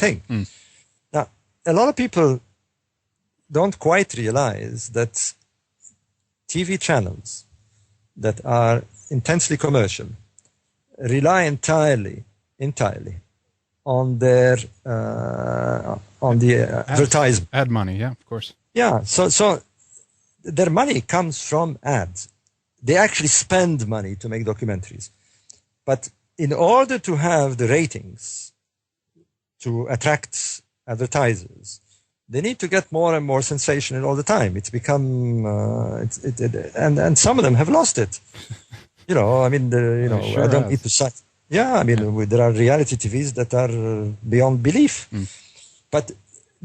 thing. Now, a lot of people don't quite realize that TV channels that are intensely commercial rely entirely on their on the advertisement. Ad money, yeah, of course. Yeah, so their money comes from ads. They actually spend money to make documentaries. But in order to have the ratings to attract advertisers, they need to get more and more sensational all the time. It's become, and some of them have lost it. You know, I mean, I don't need to cite. Yeah, I mean, there are reality TVs that are beyond belief. But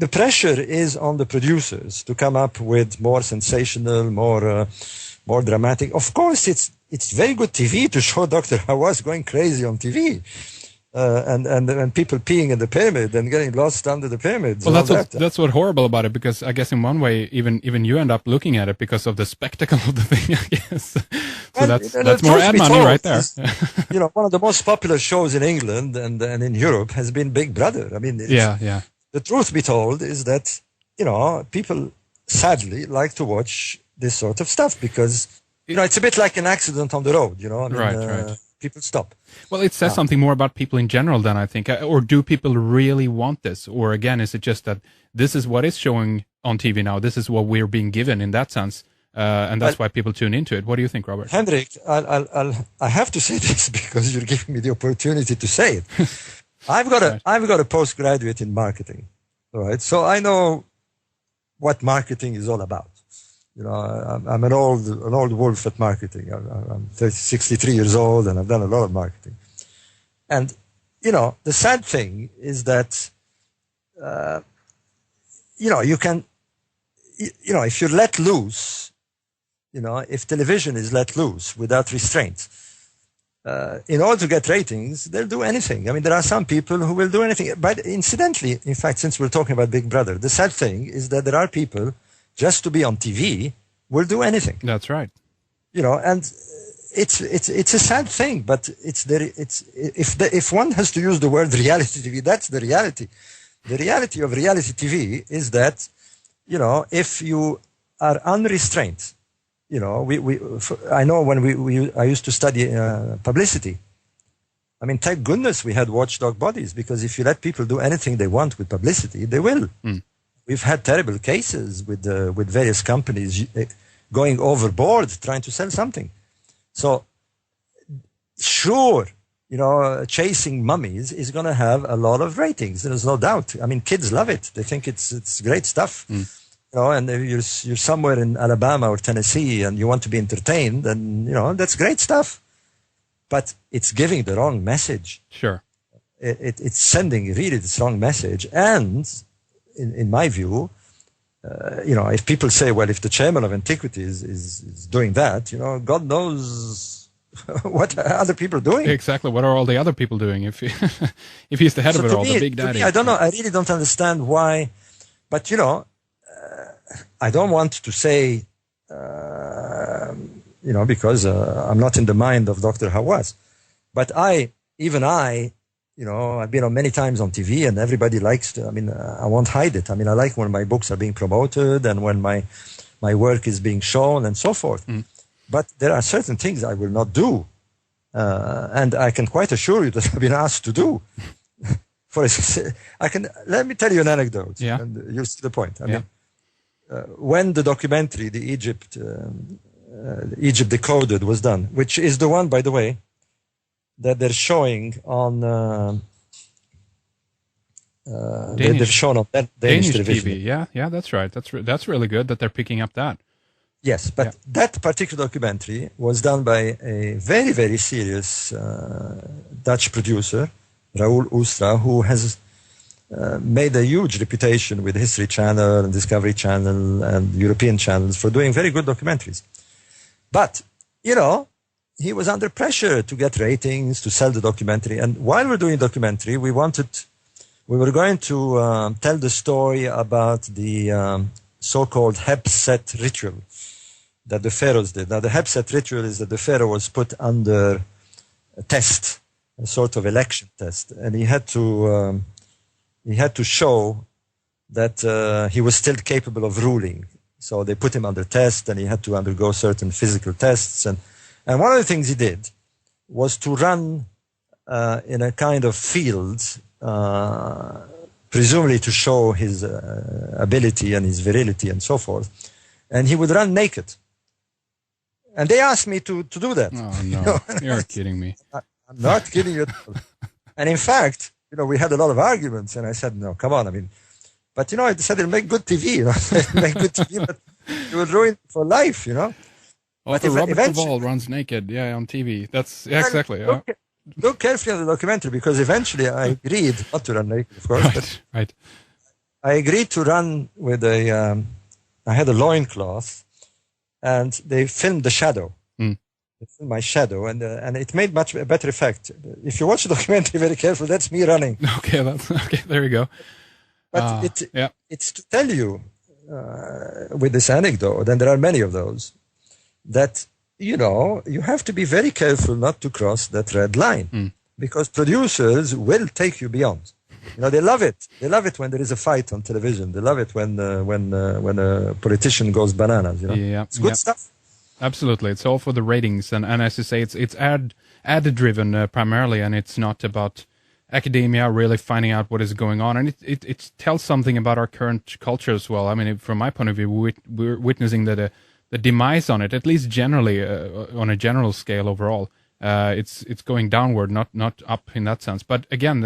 the pressure is on the producers to come up with more sensational, more dramatic. Of course, it's very good TV to show Dr. Hawass going crazy on TV. And people peeing in the pyramid and getting lost under the pyramids. Well, that's what's horrible about it, because I guess in one way, even you end up looking at it because of the spectacle of the thing, I guess. So that's more ad money right there. You know, one of the most popular shows in England and in Europe has been Big Brother. I mean, the truth be told is that, you know, people sadly like to watch this sort of stuff because, you know, it's a bit like an accident on the road, you know. I mean, right. People stop. Well, it says something more about people in general then, I think. Or do people really want this? Or again, is it just that this is what is showing on TV now? This is what we're being given in that sense. And that's why people tune into it. What do you think, Robert? Hendrik, I have to say this because you're giving me the opportunity to say it. I've got a postgraduate in marketing, right? So I know what marketing is all about. You know, I'm an old wolf at marketing. I'm 63 years old, and I've done a lot of marketing. And, you know, the sad thing is that, you know, you can, you know, if you're let loose, you know, if television is let loose without restraint, in order to get ratings, they'll do anything. I mean, there are some people who will do anything. But incidentally, in fact, since we're talking about Big Brother, the sad thing is that there are people just to be on TV will do anything. That's right. You know, and it's a sad thing, but if one has to use the word reality TV, that's the reality. The reality of reality TV is that, you know, if you are unrestrained, you know, I know when I used to study publicity. I mean, thank goodness we had watchdog bodies, because if you let people do anything they want with publicity, they will. We've had terrible cases with various companies going overboard trying to sell something. So, sure, you know, chasing mummies is going to have a lot of ratings. There's no doubt. I mean, kids love it. They think it's great stuff. You know, and if you're somewhere in Alabama or Tennessee and you want to be entertained, then, you know, that's great stuff. But it's giving the wrong message. Sure. It's sending really the wrong message. And in my view, you know, if people say, well, if the chairman of antiquities is doing that, you know, God knows what are other people doing. Exactly. What are all the other people doing if he's the head of it all, the big daddy? I don't know. I really don't understand why. But, you know, I don't want to say, you know, because I'm not in the mind of Dr. Hawass. But even I, you know, I've been on many times on TV, and everybody likes to, I mean, I won't hide it. I mean, I like when my books are being promoted and when my work is being shown and so forth. But there are certain things I will not do. And I can quite assure you that I've been asked to do. Let me tell you an anecdote. Yeah. And you'll see the point. I mean, when the documentary, the Egypt Decoded was done, which is the one, by the way, that they're showing on they're shown on Danish television. TV. Yeah, that's right. That's really good that they're picking up that. Yes, but that particular documentary was done by a very, very serious Dutch producer, Raoul Oostra, who has made a huge reputation with History Channel and Discovery Channel and European channels for doing very good documentaries. But, you know, he was under pressure to get ratings, to sell the documentary. And while we're doing documentary, we were going to tell the story about the so-called Heb-Set ritual that the pharaohs did. Now, the Heb-Set ritual is that the pharaoh was put under a test, a sort of election test, and he had to he had to show that he was still capable of ruling. So they put him under test, and he had to undergo certain physical tests. And one of the things he did was to run in a kind of field, presumably to show his ability and his virility and so forth. And he would run naked. And they asked me to do that. Oh, no. You're kidding me. I'm not kidding you at all. And in fact, we had a lot of arguments, and I said, no, come on. I mean, but, I said, it'll make good TV, make good TV, but it will ruin for life, Oh, but Robert Bauval runs naked, on TV. That's exactly. Look carefully at the documentary, because eventually I agreed not to run naked, of course. Right. I agreed to run with I had a loincloth, and they filmed the shadow. They filmed my shadow, and it made much a better effect. If you watch the documentary very carefully, that's me running. Okay, there you go. But it's to tell you, with this anecdote, and there are many of those, that you have to be very careful not to cross that red line, because producers will take you beyond. They love it. They love it when there is a fight on television. They love it when a politician goes bananas. It's good stuff. Absolutely, it's all for the ratings, and as you say, it's ad driven primarily, and it's not about academia really finding out what is going on, and it tells something about our current culture as well. I mean, from my point of view, we're witnessing the demise on it, at least generally, on a general scale overall. It's going downward, not up in that sense. But again,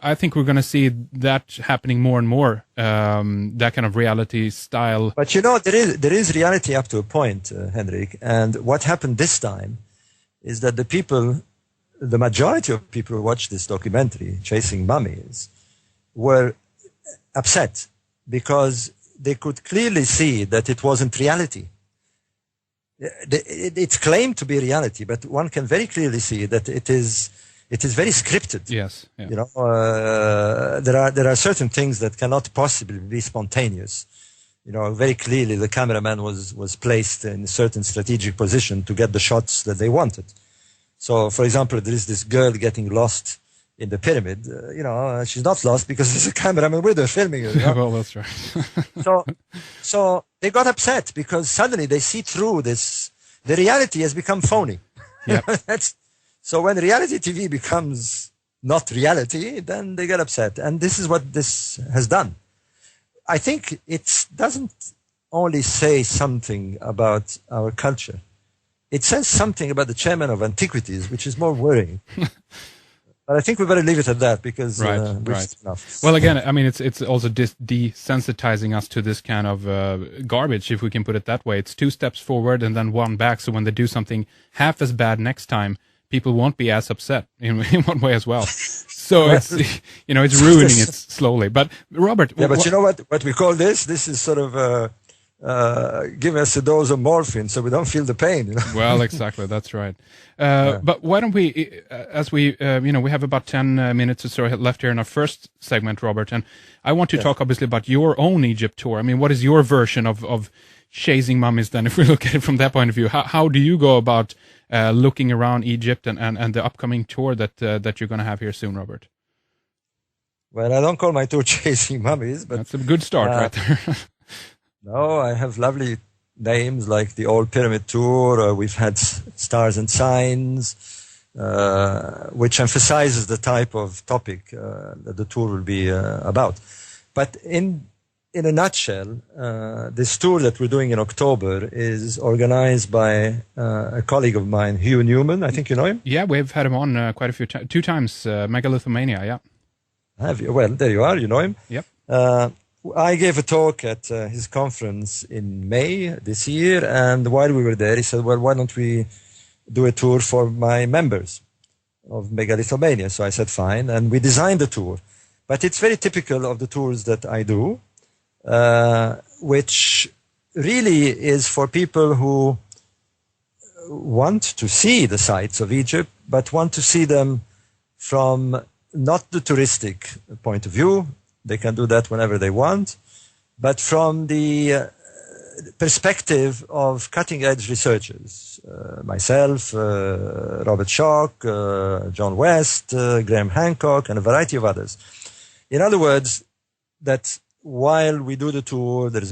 I think we're going to see that happening more and more, that kind of reality style. But there is reality up to a point, Henrik. And what happened this time is that the majority of people who watched this documentary, Chasing Mummies, were upset because they could clearly see that it wasn't reality. It's claimed to be reality, but one can very clearly see that it is very scripted. Yes. Yeah. There are certain things that cannot possibly be spontaneous. Very clearly the cameraman was placed in a certain strategic position to get the shots that they wanted. So, for example, there is this girl getting lost in the pyramid. She's not lost because there's a cameraman with her filming her. Well, that's right. So they got upset because suddenly they see through this. The reality has become phony. Yep. So when reality TV becomes not reality, then they get upset. And this is what this has done. I think it doesn't only say something about our culture. It says something about the chairman of antiquities, which is more worrying. But I think we better leave it at that because right. enough. Well, again, I mean, it's also desensitizing us to this kind of garbage, if we can put it that way. It's 2 steps forward and then 1 back. So when they do something half as bad next time, people won't be as upset in one way as well. So it's ruining it slowly. But Robert, but you know what we call this? This is sort of give us a dose of morphine so we don't feel the pain. Well, exactly. That's right. But why don't we, as we have about 10 minutes or so left here in our first segment, Robert, and I want to talk obviously about your own Egypt tour. I mean, what is your version of chasing mummies then, if we look at it from that point of view? How do you go about looking around Egypt and the upcoming tour that you're going to have here soon, Robert? Well, I don't call my tour Chasing Mummies, but that's a good start right there. No, I have lovely names like the Old Pyramid Tour. We've had Stars and Signs, which emphasizes the type of topic that the tour will be about. But in a nutshell, this tour that we're doing in October is organized by a colleague of mine, Hugh Newman. I think you know him. Yeah, we've had him on quite a few times. 2 times, Megalithomania, yeah. Have you? Well, there you are. You know him. Yep. I gave a talk at his conference in May this year, and while we were there, he said, well, why don't we do a tour for my members of Megalithomania? So I said, fine, and we designed the tour. But it's very typical of the tours that I do, which really is for people who want to see the sights of Egypt, but want to see them from not the touristic point of view. They can do that whenever they want, but from the perspective of cutting-edge researchers. Myself, Robert Schoch, John West, Graham Hancock, and a variety of others. In other words, that while we do the tour, there is